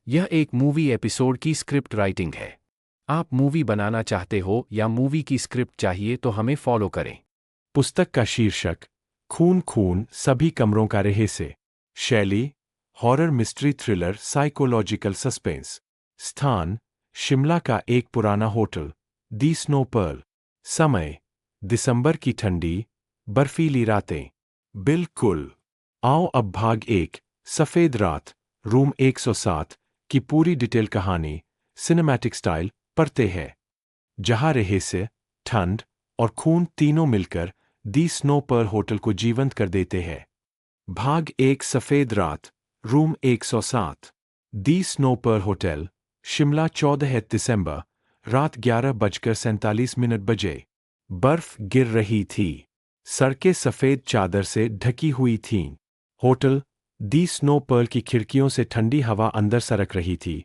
यह एक movie episode की स्क्रिप्ट राइटिंग है। आप मूवी बनाना चाहते हो या मूवी की स्क्रिप्ट चाहिए तो हमें फॉलो करें। पुस्तक का शीर्षक खून खून सभी कमरों का रहस्य। शैली horror mystery thriller psychological suspense. स्थान शिमला का एक पुराना होटल दी स्नो पर्ल। समय दिसंबर की ठंडी बर्फीली रातें। बिल्कुल। आओ अब भाग 1 सफ़ेद रात रूम 107 की पूरी डिटेल कहानी सिनेमैटिक स्टाइल पढ़ते हैं, जहां रहस्य, ठंड और खून तीनों मिलकर दी स्नो पर्ल होटल को जीवंत कर देते हैं। भाग 1 सफ़ेद रात room 107। The snow pearl hotel Shimla 14 दिसंबर रात 11:47 बजे। बर्फ गिर रही थी। सड़कें सफ़ेद चादर से ढकी हुई थीं। होटल दी स्नो पर्ल की खिड़कियों से ठंडी हवा अंदर सरक रही थी,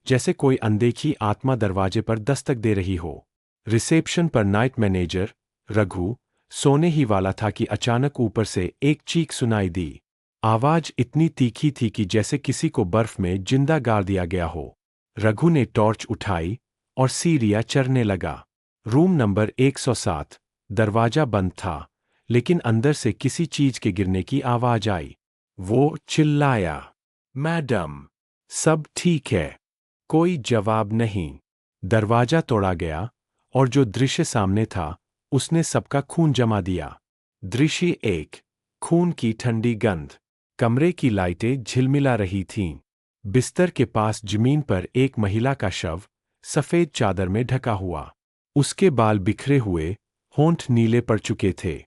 जैसे कोई अनदेखी आत्मा दरवाजे पर दस्तक दे रही हो। रिसेप्शन पर नाइट मैनेजर रघु सोने ही वाला था कि अचानक ऊपर से एक चीख सुनाई दी। आवाज इतनी तीखी थी कि जैसे किसी को बर्फ में जिंदा गाड़ दिया गया हो। रघु ने टॉर्च उठाई और सीढ़ियां चढ़ने लगा। Room number 107। दरवाजा बंद था, लेकिन अंदर से किसी चीज के गिरने की आवाज आई। वो चिल्लाया, मैडम, सब ठीक है? कोई जवाब नहीं। दरवाजा तोड़ा गया और जो दृश्य सामने था उसने सबका खून जमा दिया। दृश्य 1। खून की ठंडी गंध। कमरे की लाइटें झिलमिला रही थीं। बिस्तर के पास जमीन पर एक महिला का शव सफेद चादर में ढका हुआ। उसके बाल बिखरे हुए, होंठ नीले पड़ चुके थे।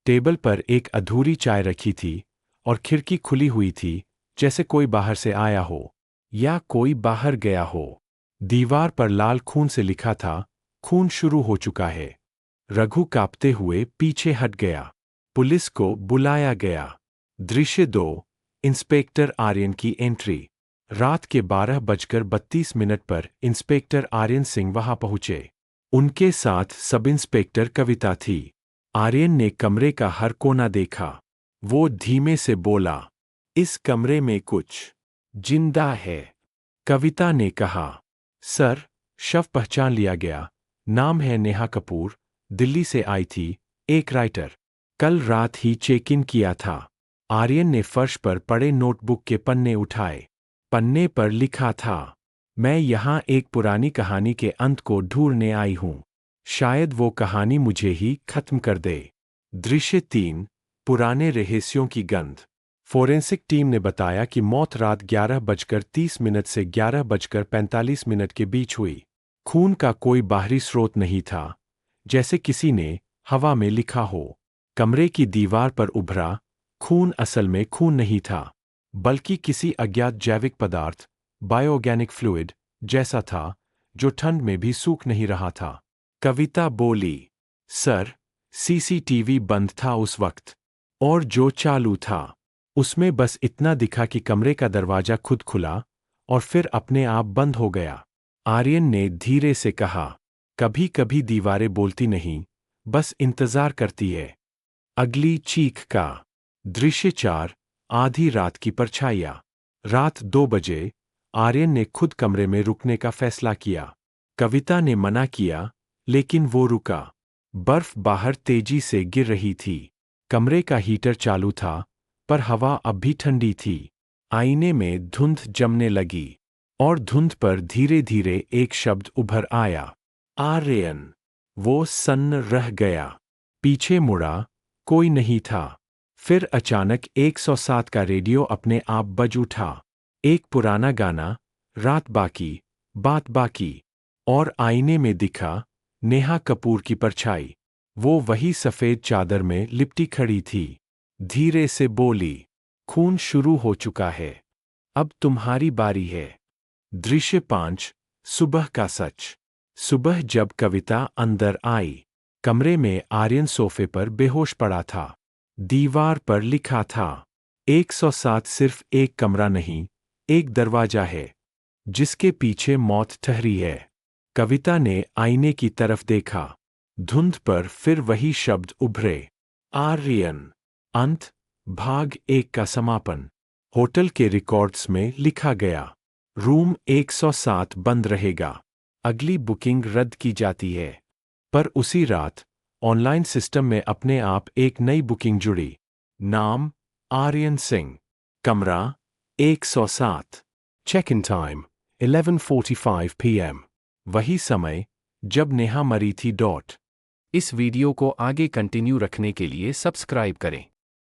टेबल पर एक अधूरी चाय रखी थी और खिड़की खुली हुई थी, जैसे कोई बाहर से आया हो या कोई बाहर गया हो। दीवार पर लाल खून से लिखा था, खून शुरू हो चुका है। रघु कांपते हुए पीछे हट गया। पुलिस को बुलाया गया। दृश्य 2। इंस्पेक्टर आर्यन की एंट्री। रात के 12:32 पर इंस्पेक्टर आर्यन सिंह वहां पहुंचे। उनके साथ सब इंस्पेक्टर कविता थी। आर्यन ने कमरे का हर कोना देखा। वो धीमे से बोला, इस कमरे में कुछ जिंदा है। कविता ने कहा, सर, शव पहचान लिया गया। नाम है नेहा कपूर, दिल्ली से आई थी, एक राइटर। कल रात ही चेक इन किया था। आर्यन ने फर्श पर पड़े नोटबुक के पन्ने उठाए। पन्ने पर लिखा था, मैं यहाँ एक पुरानी कहानी के अंत को ढूंढने आई हूँ। शायद वो कहानी मुझे ही खत्म कर दे। दृश्य 3। पुराने रहस्यों की गंध। फोरेंसिक टीम ने बताया कि मौत रात 11:30 से 11:45 के बीच हुई। खून का कोई बाहरी स्रोत नहीं था, जैसे किसी ने हवा में लिखा हो। कमरे की दीवार पर उभरा खून असल में खून नहीं था, बल्कि किसी अज्ञात जैविक पदार्थ, बायोऑर्गेनिक फ्लूइड जैसा था, जो ठंड में भी सूख नहीं रहा था। कविता बोली, सर, सीसीटीवी बंद था उस वक्त, और जो चालू था उसमें बस इतना दिखा कि कमरे का दरवाजा खुद खुला और फिर अपने आप बंद हो गया। आर्यन ने धीरे से कहा, कभी कभी दीवारें बोलती नहीं, बस इंतजार करती है। अगली चीख का। दृश्य 4। आधी रात की परछाइयां। रात 2 बजे आर्यन ने खुद कमरे में रुकने का फैसला किया। कविता ने मना किया, लेकिन वो रुका। बर्फ बाहर तेजी से गिर रही थी। कमरे का हीटर चालू था, पर हवा अब भी ठंडी थी। आईने में धुंध जमने लगी, और धुंध पर धीरे धीरे एक शब्द उभर आया, आर्यन। वो सन्न रह गया। पीछे मुड़ा, कोई नहीं था। फिर अचानक 107 का रेडियो अपने आप बज उठा। एक पुराना गाना, रात बाकी, बात बाकी। और आईने में दिखा नेहा कपूर की परछाई। वो वही सफेद चादर में लिपटी खड़ी थी। धीरे से बोली, खून शुरू हो चुका है, अब तुम्हारी बारी है। दृश्य 5। सुबह का सच। सुबह जब कविता अंदर आई, कमरे में आर्यन सोफे पर बेहोश पड़ा था। दीवार पर लिखा था, 107 सिर्फ एक कमरा नहीं, एक दरवाजा है, जिसके पीछे मौत ठहरी है। कविता ने आईने की तरफ देखा। धुंध पर फिर वही शब्द उभरे, आर्यन। अंत। भाग 1 का समापन। होटल के रिकॉर्ड्स में लिखा गया। रूम 107 बंद रहेगा। अगली बुकिंग रद्द की जाती है। पर उसी रात ऑनलाइन सिस्टम में अपने आप एक नई बुकिंग जुड़ी। नाम आर्यन सिंह। कमरा 107। Check in time 11:45 PM। वही समय जब नेहा मरी थी। इस वीडियो को आगे कंटिन्यू रखने के लिए सब्सक्राइब करें।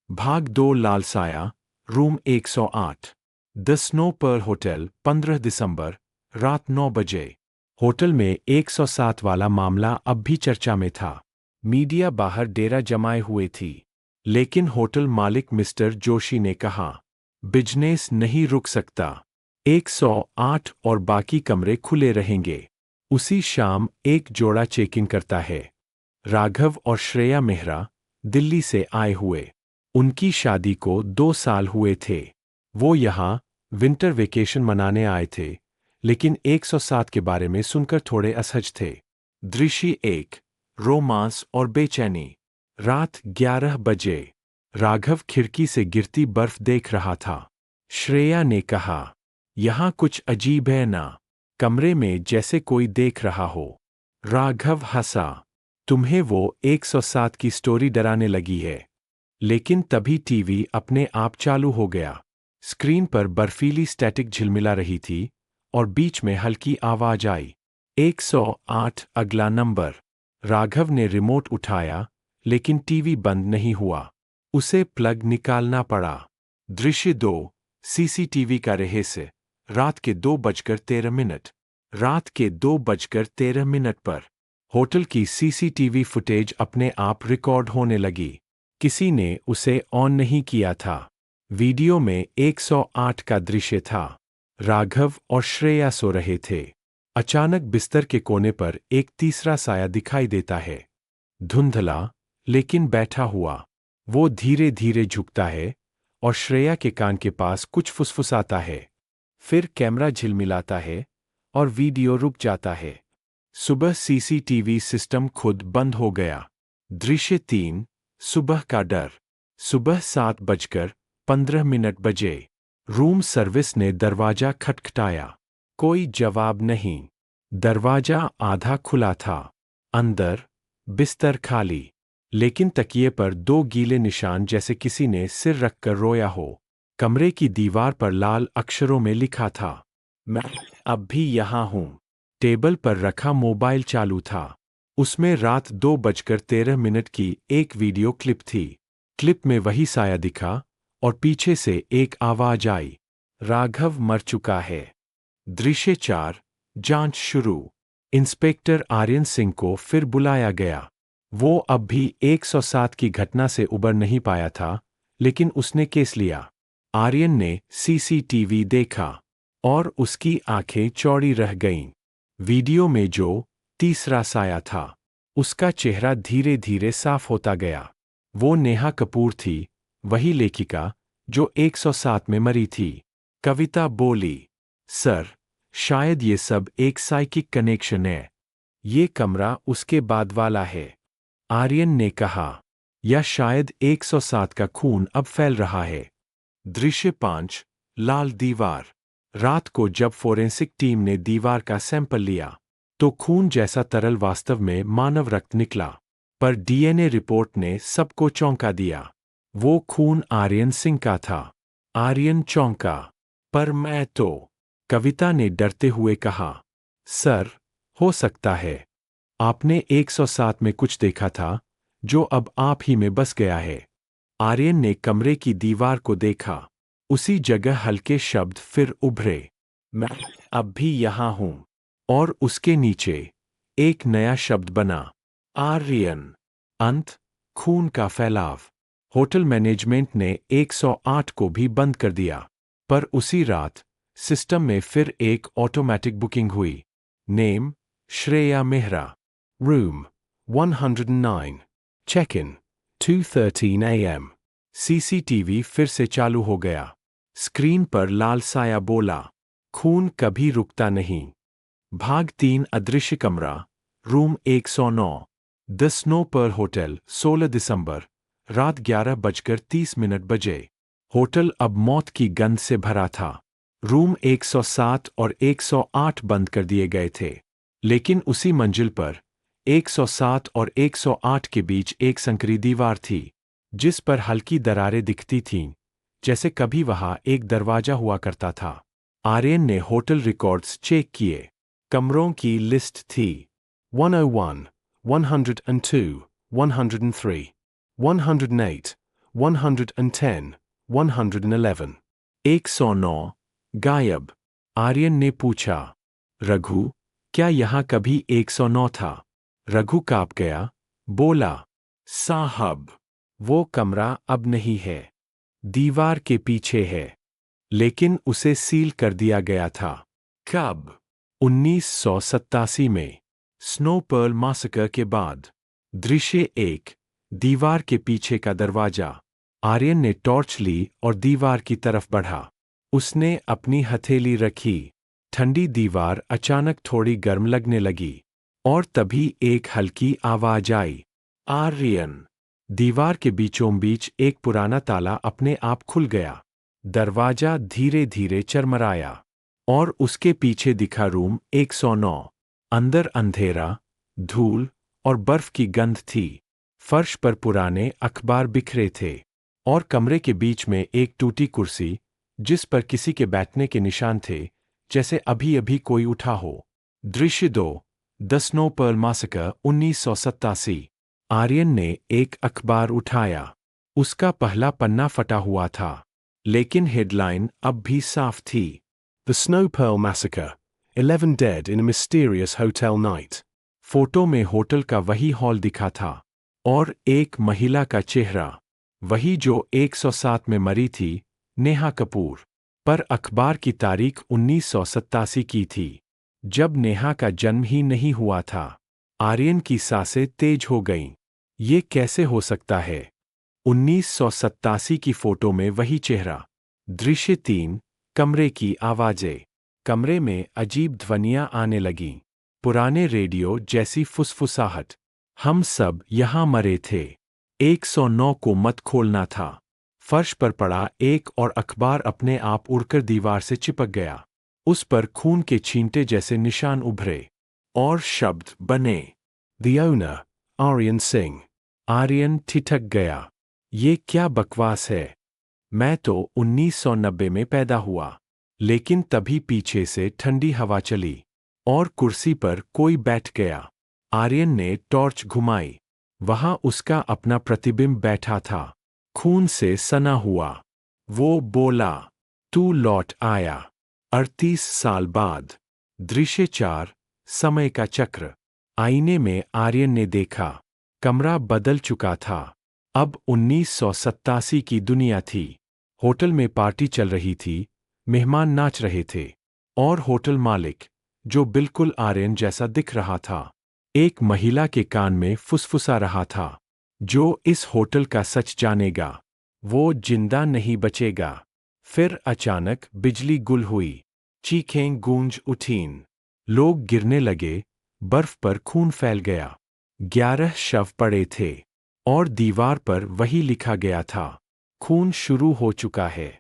भाग 2 लालसाया room 108 the snow pearl hotel 15 दिसंबर रात 9 बजे। होटल में 107 वाला मामला अब भी चर्चा में था। मीडिया बाहर डेरा जमाए हुए थी। लेकिन होटल मालिक मिस्टर जोशी ने कहा, बिजनेस नहीं रुक सकता। 108 और बाकी कमरे खुले रहेंगे। उसी शाम एक जोड़ा चेक इन करता है। राघव और श्रेया मेहरा दिल्ली से आए हुए। उनकी शादी को 2 साल हुए थे। वो यहाँ विंटर वेकेशन मनाने आए थे, लेकिन 107 के बारे में सुनकर थोड़े असहज थे। दृश्य 1 रोमांस और बेचैनी। रात 11 बजे। राघव खिड़की से गिरती बर्फ देख रहा था। श्रेया ने कहा, यहाँ कुछ अजीब है ना? कमरे में जैसे कोई देख रहा हो। राघव हंसा। तुम्हें वो 107 की स्टोरी डराने लगी है। लेकिन तभी टीवी अपने आप चालू हो गया। स्क्रीन पर बर्फीली स्टैटिक झिलमिला रही थी और बीच में हल्की आवाज आई, 108 अगला नंबर। राघव ने रिमोट उठाया, लेकिन टीवी बंद नहीं हुआ। उसे प्लग निकालना पड़ा। दृश्य 2 सीसीटीवी का रहस्य। रात के 2:13। रात के 2:13 पर होटल की सीसीटीवी फुटेज अपने आप रिकॉर्ड होने लगी। किसी ने उसे ऑन नहीं किया था। वीडियो में 108 का दृश्य था। राघव और श्रेया सो रहे थे। अचानक बिस्तर के कोने पर एक तीसरा साया दिखाई देता है। धुंधला, लेकिन बैठा हुआ। वो धीरे धीरे झुकता है और श्रेया के कान के पास कुछ फुसफुसाता है। फिर कैमरा झिलमिलाता है और वीडियो रुक जाता है। सुबह सीसीटीवी सिस्टम खुद बंद हो गया। दृश्य 3 सुबह का डर। सुबह 7:15 बजे। रूम सर्विस ने दरवाजा खटखटाया। कोई जवाब नहीं। दरवाजा आधा खुला था। अंदर बिस्तर खाली, लेकिन तकिए पर 2 गीले निशान जैसे किसी ने सिर रखकर रोया हो। कमरे की दीवार पर लाल अक्षरों में लिखा था, मैं अब भी यहाँ हूँ। टेबल पर रखा मोबाइल चालू था। उसमें रात 2:13 की एक वीडियो क्लिप थी। क्लिप में वही साया दिखा और पीछे से एक आवाज आई, राघव मर चुका है। दृश्य 4 जांच शुरू। इंस्पेक्टर आर्यन सिंह को फिर बुलाया गया। वो अब भी 107 की घटना से उबर नहीं पाया था, लेकिन उसने केस लिया। आर्यन ने सीसीटीवी देखा और उसकी आंखें चौड़ी रह गईं। वीडियो में जो तीसरा साया था, उसका चेहरा धीरे धीरे साफ होता गया। वो नेहा कपूर थी, वही लेखिका जो 107 में मरी थी। कविता बोली, सर, शायद ये सब एक साइकिक कनेक्शन है। ये कमरा उसके बाद वाला है। आर्यन ने कहा, या शायद 107 का खून अब फैल रहा है। दृश्य 5 लाल दीवार। रात को जब फोरेंसिक टीम ने दीवार का सैंपल लिया, तो खून जैसा तरल वास्तव में मानव रक्त निकला। पर डीएनए रिपोर्ट ने सबको चौंका दिया। वो खून आर्यन सिंह का था। आर्यन चौंका। पर मैं तो, कविता ने डरते हुए कहा, सर, हो सकता है आपने 107 में कुछ देखा था जो अब आप ही में बस गया है। आर्यन ने कमरे की दीवार को देखा। उसी जगह हल्के शब्द फिर उभरे, मैं अब भी यहाँ हूँ। और उसके नीचे एक नया शब्द बना, आर्यन। अंत, खून का फैलाव। होटल मैनेजमेंट ने 108 को भी बंद कर दिया। पर उसी रात सिस्टम में फिर एक ऑटोमेटिक बुकिंग हुई। Name Shreya Mehra. Room 109। Check in 2:13 AM। CCTV फिर से चालू हो गया। स्क्रीन पर लाल साया बोला, खून कभी रुकता नहीं। भाग 3 अदृश्य कमरा। Room 109 the snow pearl hotel 16 दिसंबर रात 11:30 बजे। होटल अब मौत की गंध से भरा था। रूम 107 और 108 बंद कर दिए गए थे, लेकिन उसी मंजिल पर 107 और 108 के बीच एक संकरी दीवार थी, जिस पर हल्की दरारें दिखती थीं, जैसे कभी वहां एक दरवाजा हुआ करता था। आर्यन ने होटल रिकॉर्ड्स चेक किए। कमरों की लिस्ट थी 101, 102, 103, 108, 110, 111। 109 गायब। आर्यन ने पूछा, रघु, क्या यहां कभी 109 था? रघु कांप गया, बोला, साहब, वो कमरा अब नहीं है, दीवार के पीछे है, लेकिन उसे सील कर दिया गया था। कब? 1987 में, स्नो पर्ल मैसेकर के बाद। दृश्य 1, दीवार के पीछे का दरवाजा। आर्यन ने टॉर्च ली और दीवार की तरफ बढ़ा। उसने अपनी हथेली रखी। ठंडी दीवार अचानक थोड़ी गर्म लगने लगी, और तभी एक हल्की आवाज आई, आर्यन। दीवार के बीचों बीच एक पुराना ताला अपने आप खुल गया। दरवाजा धीरे धीरे चरमराया, और उसके पीछे दिखा रूम 109। अंदर अंधेरा, धूल और बर्फ की गंध थी। फर्श पर पुराने अखबार बिखरे थे, और कमरे के बीच में एक टूटी कुर्सी, जिस पर किसी के बैठने के निशान थे, जैसे अभी अभी कोई उठा हो। दृश्य 2, the snow pearl massacre 1987। Aryan ने एक अखबार उठाया। उसका पहला पन्ना फटा हुआ था, लेकिन हेडलाइन अब भी साफ थी। The Snow Pearl Massacre, 11 dead in a mysterious hotel night. Photo में होटल का वही हॉल दिखा था, और एक महिला का चेहरा, वही जो 107 में मरी थी, नेहा कपूर। पर अखबार की तारीख 1987 की थी, जब नेहा का जन्म ही नहीं हुआ था। आर्यन की सांसें तेज हो गईं। ये कैसे हो सकता है? 1987 की फोटो में वही चेहरा। दृश्य 3, कमरे की आवाजें। कमरे में अजीब ध्वनियां आने लगीं, पुराने रेडियो जैसी फुसफुसाहट। हम सब यहां मरे थे। 109 को मत खोलना था। फर्श पर पड़ा एक और अखबार अपने आप उड़कर दीवार से चिपक गया। उस पर खून के छींटे जैसे निशान उभरे, और शब्द बने, The owner, आर्यन सिंह। आर्यन ठिठक गया। ये क्या बकवास है? मैं तो 1990 में पैदा हुआ। लेकिन तभी पीछे से ठंडी हवा चली, और कुर्सी पर कोई बैठ गया। आर्यन ने टॉर्च घुमाई। वहां उसका अपना प्रतिबिंब बैठा था, खून से सना हुआ। वो बोला, तू लौट आया 38 साल बाद। दृश्य 4, समय का चक्र। आईने में आर्यन ने देखा, कमरा बदल चुका था। अब 1987 की दुनिया थी। होटल में पार्टी चल रही थी, मेहमान नाच रहे थे, और होटल मालिक, जो बिल्कुल आर्यन जैसा दिख रहा था, एक महिला के कान में फुसफुसा रहा था, जो इस होटल का सच जानेगा, वो जिंदा नहीं बचेगा। फिर अचानक बिजली गुल हुई, चीखें गूंज उठीं, लोग गिरने लगे, बर्फ पर खून फैल गया। 11 शव पड़े थे, और दीवार पर वही लिखा गया था, खून शुरू हो चुका है।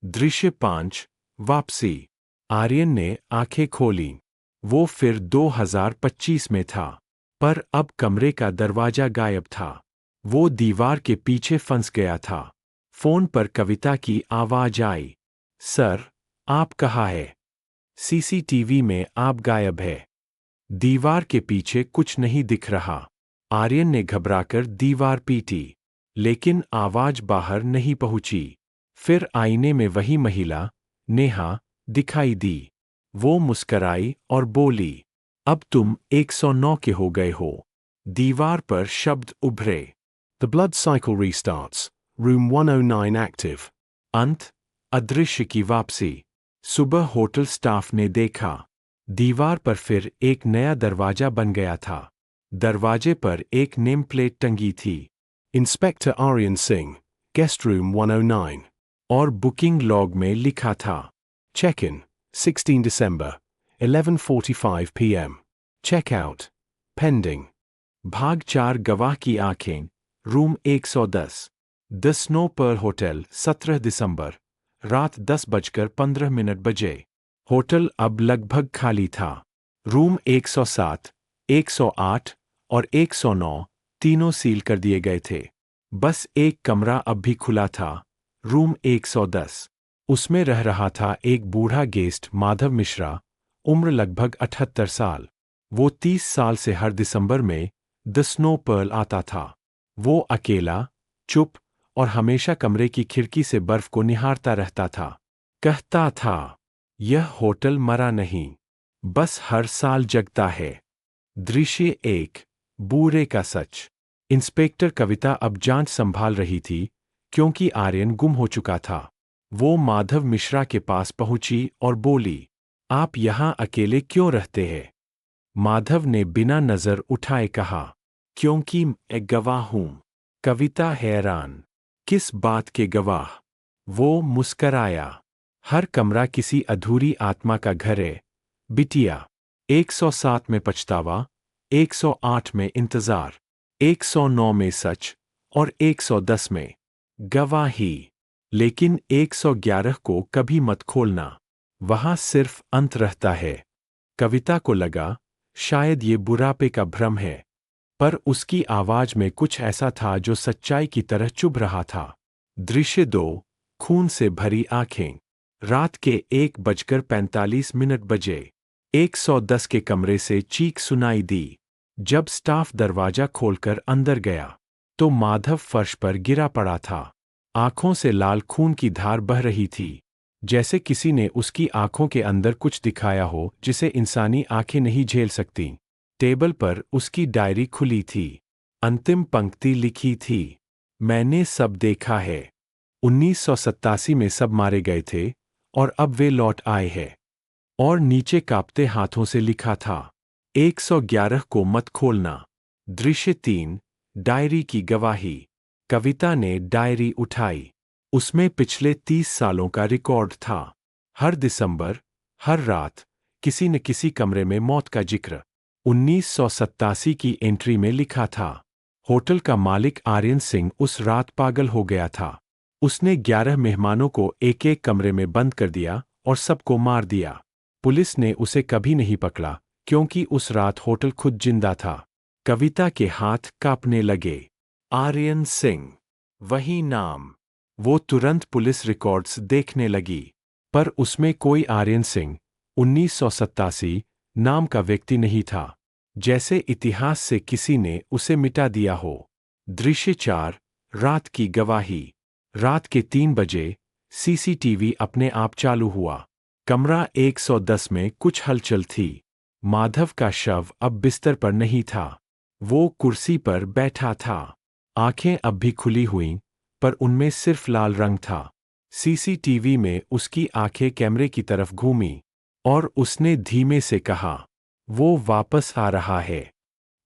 दृश्य 5, वापसी। आर्यन ने आंखें खोलीं। वो फिर 2025 में था, पर अब कमरे का दरवाजा गायब था। वो दीवार के पीछे फंस गया था। फोन पर कविता की आवाज आई, सर, आप कहाँ है? सीसीटीवी में आप गायब है। दीवार के पीछे कुछ नहीं दिख रहा। आर्यन ने घबराकर दीवार पीटी, लेकिन आवाज बाहर नहीं पहुंची। फिर आईने में वही महिला, नेहा, दिखाई दी। वो मुस्कराई और बोली, अब तुम 109 के हो गए हो। दीवार पर शब्द उभरे, The blood cycle restarts, room 109 active. अंत, अदृश्य की वापसी। सुबह होटल स्टाफ ने देखा, दीवार पर फिर एक नया दरवाजा बन गया था। दरवाजे पर एक नेम प्लेट टंगी थी, inspector Aryan Singh, guest room 109, और बुकिंग लॉग में लिखा था, चेक इन 16 दिसंबर 11:45 PM, चेक आउट पेंडिंग। भाग 4 गवाह की आंखें, room 110, the snow pearl hotel 17 दिसंबर, रात 10:15 बजे। होटल अब लगभग खाली था। रूम 107, 108 और 109 तीनों सील कर दिए गए थे। बस एक कमरा अब भी खुला था, रूम 110। उसमें रह रहा था एक बूढ़ा गेस्ट, माधव मिश्रा, उम्र लगभग 78 साल। वो 30 साल से हर दिसंबर में द स्नो पर्ल आता था। वो अकेला, चुप और हमेशा कमरे की खिड़की से बर्फ को निहारता रहता था। कहता था, यह होटल मरा नहीं, बस हर साल जगता है। दृश्य 1, बूढ़े का सच। इंस्पेक्टर कविता अब जांच संभाल रही थी, क्योंकि आर्यन गुम हो चुका था। वो माधव मिश्रा के पास पहुंची और बोली, आप यहां अकेले क्यों रहते हैं? माधव ने बिना नजर उठाए कहा, क्योंकि मैं गवाह हूं। कविता हैरान, किस बात के गवाह? वो मुस्कराया, हर कमरा किसी अधूरी आत्मा का घर है बिटिया। 107 में पछतावा, 108 में इंतजार, 109 में सच और 110 में गवाही। लेकिन 111 को कभी मत खोलना, वहां सिर्फ अंत रहता है। कविता को लगा, शायद ये बुढ़ापे का भ्रम है, पर उसकी आवाज में कुछ ऐसा था जो सच्चाई की तरह चुभ रहा था। दृश्य 2, खून से भरी आंखें। रात के 1:45 बजे 110 के कमरे से चीख सुनाई दी। जब स्टाफ दरवाजा खोलकर अंदर गया, तो माधव फर्श पर गिरा पड़ा था। आंखों से लाल खून की धार बह रही थी, जैसे किसी ने उसकी आंखों के अंदर कुछ दिखाया हो जिसे इंसानी आंखें नहीं झेल सकती। टेबल पर उसकी डायरी खुली थी। अंतिम पंक्ति लिखी थी, मैंने सब देखा है। 1987 में सब मारे गए थे और अब वे लौट आए हैं। और नीचे कांपते हाथों से लिखा था, 111 को मत खोलना। दृश्य 3, डायरी की गवाही। कविता ने डायरी उठाई। उसमें पिछले 30 सालों का रिकॉर्ड था। हर दिसंबर, हर रात, किसी न किसी कमरे में मौत का जिक्र। 1987 की एंट्री में लिखा था, होटल का मालिक आर्यन सिंह उस रात पागल हो गया था। उसने 11 मेहमानों को एक एक कमरे में बंद कर दिया और सबको मार दिया। पुलिस ने उसे कभी नहीं पकड़ा, क्योंकि उस रात होटल खुद जिंदा था। कविता के हाथ कांपने लगे। आर्यन सिंह, वही नाम। वो तुरंत पुलिस रिकॉर्ड्स देखने लगी, पर उसमें कोई आर्यन सिंह 1987 नाम का व्यक्ति नहीं था, जैसे इतिहास से किसी ने उसे मिटा दिया हो। दृश्य 4, रात की गवाही। रात के 3 बजे सीसीटीवी अपने आप चालू हुआ। कमरा 110 में कुछ हलचल थी। माधव का शव अब बिस्तर पर नहीं था, वो कुर्सी पर बैठा था। आंखें अब भी खुली हुईं, पर उनमें सिर्फ लाल रंग था। सीसीटीवी में उसकी आंखें कैमरे की तरफ घूमी और उसने धीमे से कहा, वो वापस आ रहा है।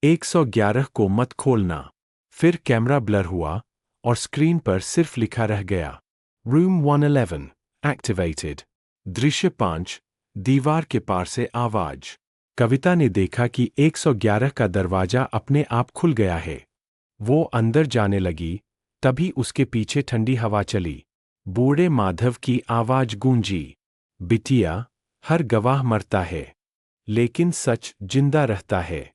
111 को मत खोलना। फिर कैमरा ब्लर हुआ और स्क्रीन पर सिर्फ लिखा रह गया, रूम 111 एक्टिवेटेड। दृश्य 5, दीवार के पार से आवाज। कविता ने देखा कि 111 का दरवाजा अपने आप खुल गया है। वो अंदर जाने लगी, तभी उसके पीछे ठंडी हवा चली। बूढ़े माधव की आवाज गूंजी, बिटिया, हर गवाह मरता है, लेकिन सच जिंदा रहता है।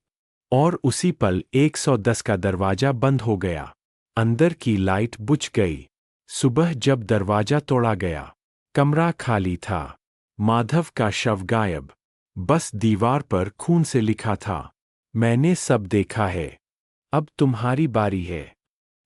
और उसी पल 110 का दरवाजा बंद हो गया। अंदर की लाइट बुझ गई। सुबह जब दरवाजा तोड़ा गया, कमरा खाली था। माधव का शव गायब। बस दीवार पर खून से लिखा था, मैंने सब देखा है, अब तुम्हारी बारी है।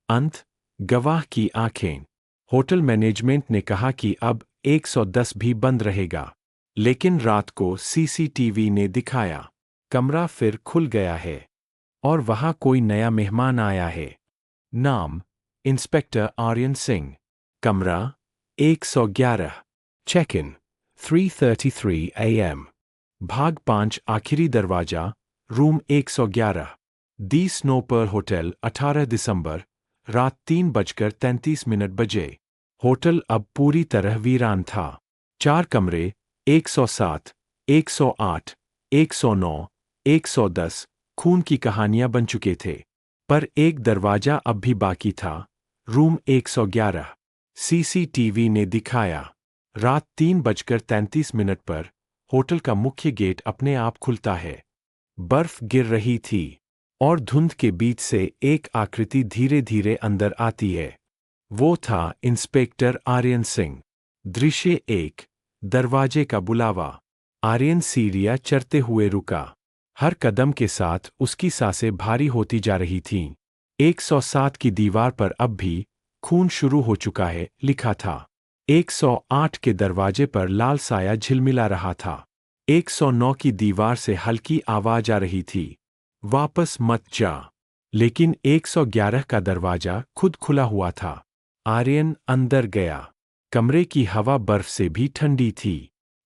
अंत, गवाह की आंखें। होटल मैनेजमेंट ने कहा कि अब 110 भी बंद रहेगा, लेकिन रात को सीसीटीवी ने दिखाया, कमरा फिर खुल गया है और वहां कोई नया मेहमान आया है। नाम, इंस्पेक्टर आर्यन सिंह। कमरा 111। Check in 3:33 AM। भाग 5, आखिरी दरवाजा, room 111। The snow pearl hotel, 18 दिसंबर, रात 3:33 बजे। होटल अब पूरी तरह वीरान था। 4 कमरे, 107, 108, 109, 110 खून की कहानियां बन चुके थे, पर एक दरवाजा अब भी बाकी था, रूम 111। सीसीटीवी ने दिखाया, रात 3:33 पर होटल का मुख्य गेट अपने आप खुलता है। बर्फ गिर रही थी और धुंध के बीच से एक आकृति धीरे धीरे अंदर आती है। वो था इंस्पेक्टर आर्यन सिंह। दृश्य 1। दरवाजे का बुलावा। आर्यन सीढ़ियां चढ़ते हुए रुका। हर कदम के साथ उसकी सांसें भारी होती जा रही थीं। 107 की दीवार पर अब भी खून शुरू हो चुका है लिखा था। 108 के दरवाजे पर लाल साया झिलमिला रहा था। 109 की दीवार से हल्की आवाज आ रही थी, वापस मत जा। लेकिन 111 का दरवाजा खुद खुला हुआ था। आर्यन अंदर गया। कमरे की हवा बर्फ से भी ठंडी थी।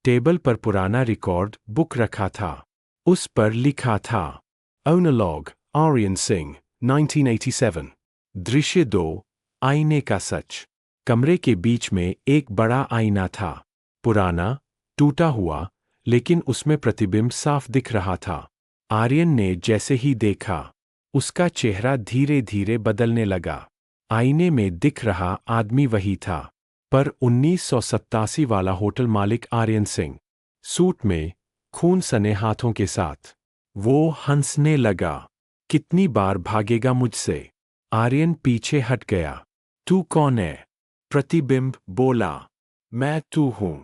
टेबल पर पुराना रिकॉर्ड बुक रखा था। उस पर लिखा था, ओनलॉग आर्यन सिंह 1987। दृश्य 2। आईने का सच। कमरे के बीच में एक बड़ा आईना था। पुराना, टूटा हुआ, लेकिन उसमें प्रतिबिंब साफ दिख रहा था। आर्यन ने जैसे ही देखा, उसका चेहरा धीरे धीरे बदलने लगा। आईने में दिख रहा आदमी वही था, पर 1987 वाला होटल मालिक आर्यन सिंह, सूट में, खून सने हाथों के साथ। वो हंसने लगा। कितनी बार भागेगा मुझसे? आर्यन पीछे हट गया। तू कौन है? प्रतिबिंब बोला, मैं तू हूं।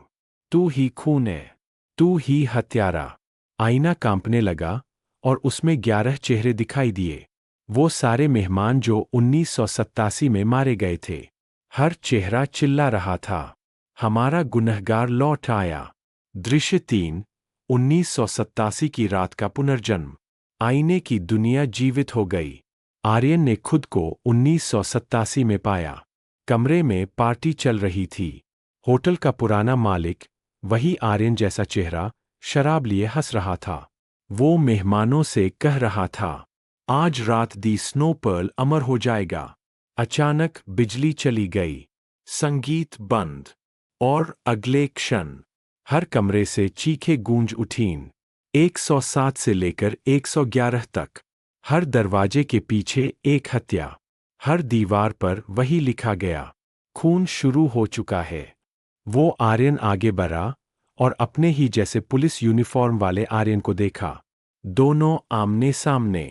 तू ही खून है, तू ही हत्यारा। आईना कांपने लगा और उसमें 11 चेहरे दिखाई दिए। वो सारे मेहमान जो 1987 में मारे गए थे। हर चेहरा चिल्ला रहा था, हमारा गुनहगार लौट आया। दृश्य 3। 1987 की रात का पुनर्जन्म। आईने की दुनिया जीवित हो गई। आर्यन ने खुद को 1987 में पाया। कमरे में पार्टी चल रही थी। होटल का पुराना मालिक, वही आर्यन जैसा चेहरा, शराब लिए हंस रहा था। वो मेहमानों से कह रहा था, आज रात दी स्नो पर्ल अमर हो जाएगा। अचानक बिजली चली गई, संगीत बंद, और अगले क्षण हर कमरे से चीखें गूंज उठीं। 107 से लेकर 111 तक। हर दरवाजे के पीछे एक हत्या। हर दीवार पर वही लिखा गया, खून शुरू हो चुका है। वो आर्यन आगे बढ़ा और अपने ही जैसे पुलिस यूनिफॉर्म वाले आर्यन को देखा। दोनों आमने सामने।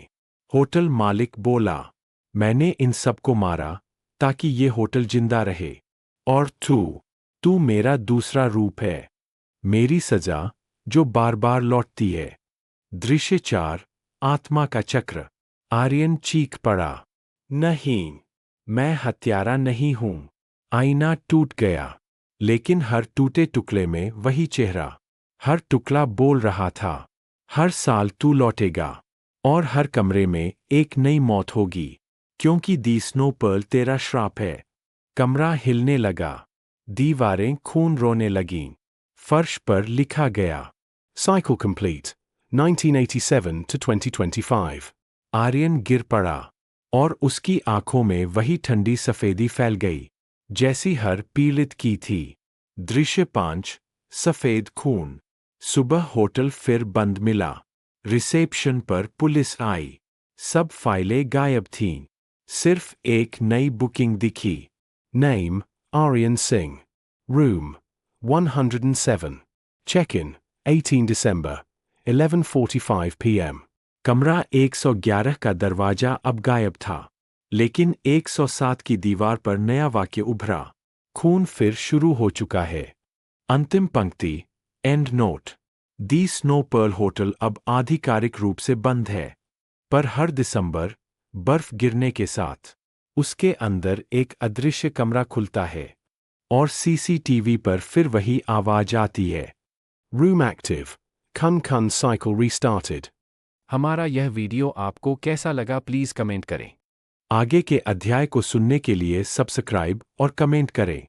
होटल मालिक बोला, मैंने इन सबको मारा ताकि ये होटल जिंदा रहे। और तू मेरा दूसरा रूप है। मेरी सजा जो बार बार लौटती है। दृश्य 4। आत्मा का चक्र। आर्यन चीख पड़ा, नहीं, मैं हत्यारा नहीं हूं। आईना टूट गया, लेकिन हर टूटे टुकड़े में वही चेहरा। हर टुकड़ा बोल रहा था, हर साल तू लौटेगा, और हर कमरे में एक नई मौत होगी, क्योंकि दी स्नो पर्ल तेरा श्राप है। कमरा हिलने लगा। दीवारें खून रोने लगीं। फर्श पर लिखा गया, साइकिल कंप्लीट 1987 to 2025। आर्यन गिर पड़ा और उसकी आंखों में वही ठंडी सफेदी फैल गई, जैसी हर पीड़ित की थी। दृश्य 5। सफेद खून। सुबह होटल फिर बंद मिला। रिसेप्शन पर पुलिस आई। सब फाइलें गायब थीं। सिर्फ एक नई बुकिंग दिखी। Name Aryan Singh. Room 107। Check in 18 दिसंबर 11:45 PM। कमरा 111 का दरवाजा अब गायब था, लेकिन 107 की दीवार पर नया वाक्य उभरा, खून फिर शुरू हो चुका है। अंतिम पंक्ति, end note. The snow pearl hotel अब आधिकारिक रूप से बंद है, पर हर दिसंबर बर्फ गिरने के साथ उसके अंदर एक अदृश्य कमरा खुलता है और सीसीटीवी पर फिर वही आवाज आती है, रूम एक्टिव, खन खन साइकिल रीस्टार्टेड। हमारा यह वीडियो आपको कैसा लगा प्लीज़ कमेंट करें। आगे के अध्याय को सुनने के लिए सब्सक्राइब और कमेंट करें।